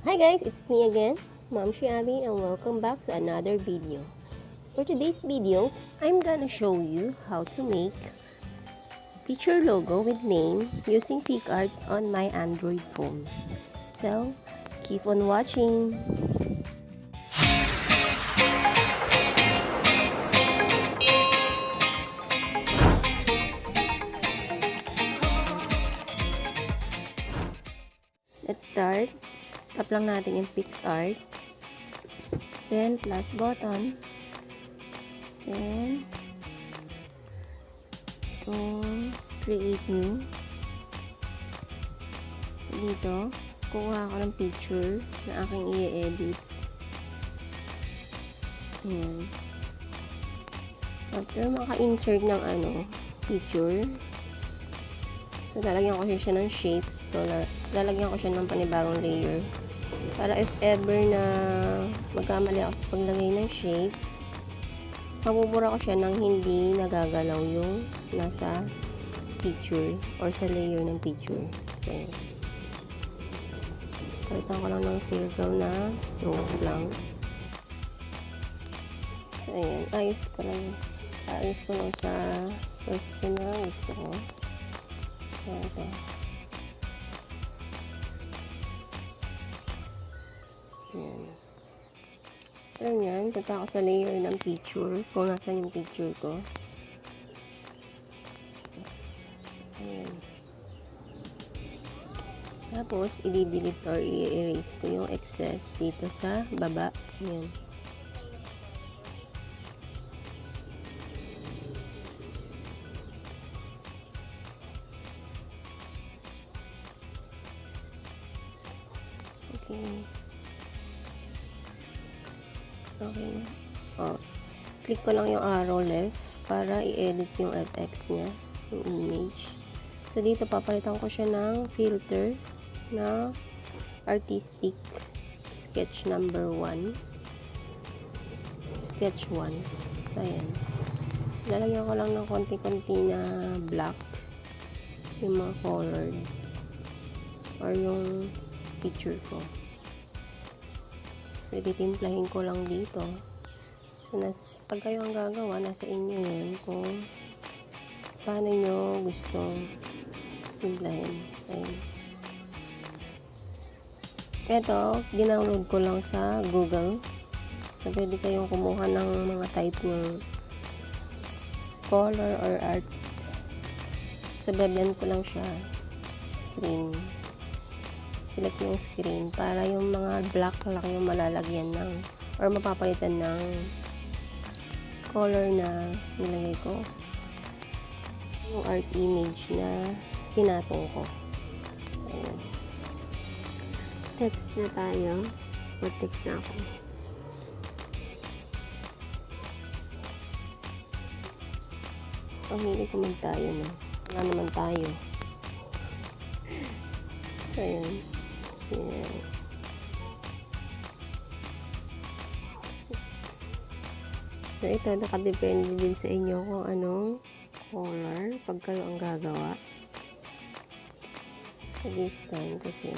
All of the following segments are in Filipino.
Hi guys, it's me again, Ma'am Shiabi, and welcome back to another video. For today's video, I'm gonna show you how to make picture logo with name using picsart on my Android phone. So, keep on watching! Let's start. Tap lang natin yung picsart. Then, plus button. Then, itong create new. So, dito, kukuha ako ng picture na aking i-edit. Ayan. After maka-insert ng picture, so, lalagyan ko siya ng shape. So, lalagyan ko siya ng panibagong layer. Para if ever na magkamali ako sa paglagay ng shape, mabubura ko siya ng hindi nagagalaw yung nasa picture or sa layer ng picture. So, palitan ko lang ng circle na stroke lang. So, ayan. Ayos ko lang sa pwesto na gusto ko. Ayan ito. Ayan. Pero yan, punta ako sa layer ng picture, kung nasan yung picture ko. So, ayan. Tapos, i-delete or i-erase ko yung excess dito sa baba. Ayan. Okay. Okay. Click ko lang yung arrow left para i-edit yung FX niya, yung image. So, dito papalitan ko siya ng filter na artistic sketch number 1. Sketch 1. So, ayan. So, lalagyan ko lang ng konti-konti na black yung mga colored or yung picture ko. So, ititimplahin ko lang dito. So, pag kayo ang gagawa, nasa inyo yun kung paano nyo gustong timplahin. So, ito, dinownload ko lang sa Google. So, pwede kayong kumuha ng mga type ng color or art. So, babyan ko lang siya. Screen. Select yung screen para yung mga black lang yung malalagyan ng or mapapalitan ng color na nilagay ko, yung art image na pinatong ko. So, ayan. Text na tayo. Mag-text na ako. Hindi ko magtayo na. Wala naman tayo. So, ayan. Yeah. So, ito, nakadepende din sa inyo kung anong color pag kayo ang gagawa. So, this time kasi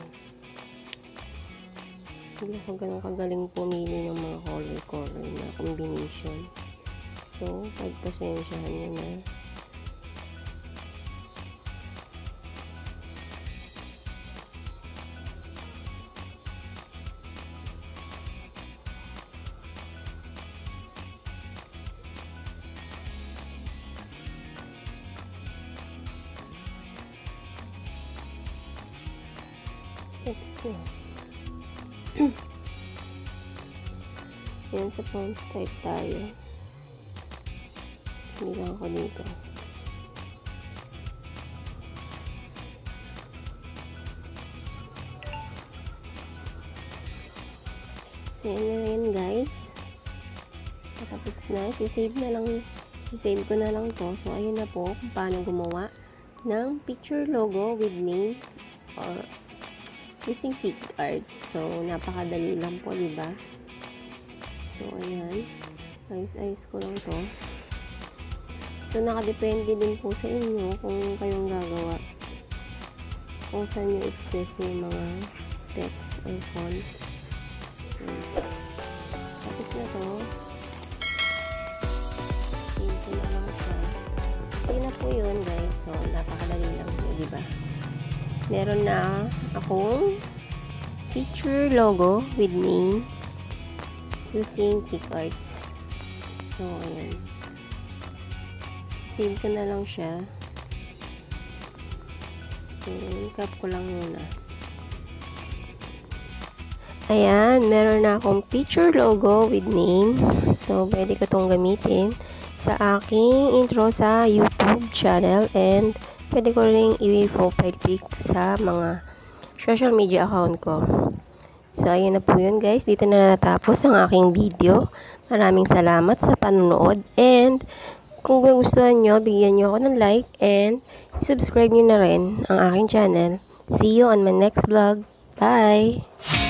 hindi ako ganun kagaling pumili ng mga color na combination. So, pagpasensyahan nyo na. Text na. Yan, sa fonts type tayo. Hindi lang ako dito. So, yan guys. Tapos na. Sisave ko na lang to. So, ayun na po kung paano gumawa ng picture logo with name or using picsart. So, napakadali lang po, diba? So, ayan. Ayos ko lang to. So, nakadepende din po sa inyo kung kayong gagawa. Kung saan nyo i-press yung mga text or font. Tapos na to. Save ko na lang siya. Okay na po yun guys. So, napakadali lang po, diba? Meron na akong picture logo with name using picsart. So, ayan. Save ko na lang siya. Okay, cap ko lang muna. Ayan, meron na akong picture logo with name. So, pwede ko itong gamitin sa aking intro sa YouTube channel and pwede ko rin i-profile pic sa mga social media account ko. So, ayan na po yun guys. Dito na natapos ang aking video. Maraming salamat sa panonood and kung gustuhan nyo, bigyan nyo ako ng like and subscribe nyo na rin ang aking channel. See you on my next vlog. Bye!